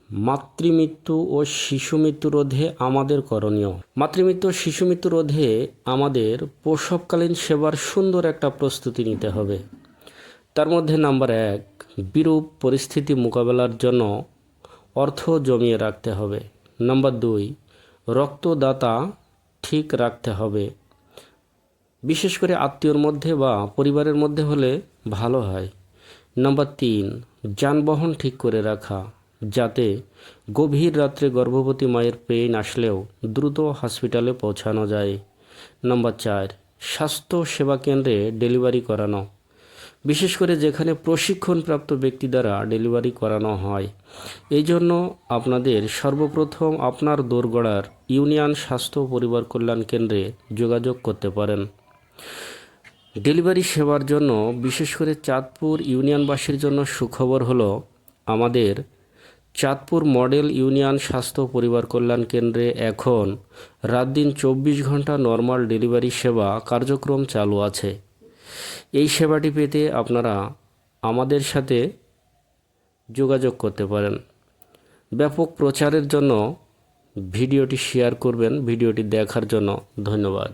মাতৃমৃত্যু ও শিশু মৃত্যু রোধে আমাদের করণীয়। মাতৃমৃত্যু ও শিশু মৃত্যু রোধে আমাদের প্রসবকালীন সেবার সুন্দর একটা প্রস্তুতি নিতে হবে। তার মধ্যে নাম্বার 1, বিরূপ পরিস্থিতি মোকাবেলার জন্য অর্থ জমিয়ে রাখতে হবে। নাম্বার 2, রক্তদাতা ঠিক রাখতে হবে, বিশেষ করে আত্মীয়র মধ্যে বা পরিবারের মধ্যে হলে ভালো হয়। নাম্বার 3, যানবাহন ঠিক করে রাখা, যাতে গভীর রাত্রে গর্ভবতী মায়ের পেইন আসলেও দ্রুত হসপিটালে পৌঁছানো যায়। নাম্বার 4, স্বাস্থ্য সেবা কেন্দ্রে ডেলিভারি করানো, বিশেষ করে যেখানে প্রশিক্ষণপ্রাপ্ত ব্যক্তি দ্বারা ডেলিভারি করানো হয়। এই জন্য আপনাদের সর্বপ্রথম আপনার দোরগোড়ার ইউনিয়ন স্বাস্থ্য পরিবার কল্যাণ কেন্দ্রে যোগাযোগ করতে পারেন। ডেলিভারি সেবার জন্য বিশেষ করে চাঁদপুর ইউনিয়নবাসীর জন্য সুখবর হলো, আমাদের চাঁদপুর মডেল ইউনিয়ন স্বাস্থ্য পরিবার কল্যাণ কেন্দ্রে এখন রাত দিন 24 ঘন্টা নর্মাল ডেলিভারি সেবা কার্যক্রম চালু আছে। এই সেবাটি পেতে আপনারা আমাদের সাথে যোগাযোগ করতে পারেন। ব্যাপক প্রচারের জন্য ভিডিওটি শেয়ার করবেন। ভিডিওটি দেখার জন্য ধন্যবাদ।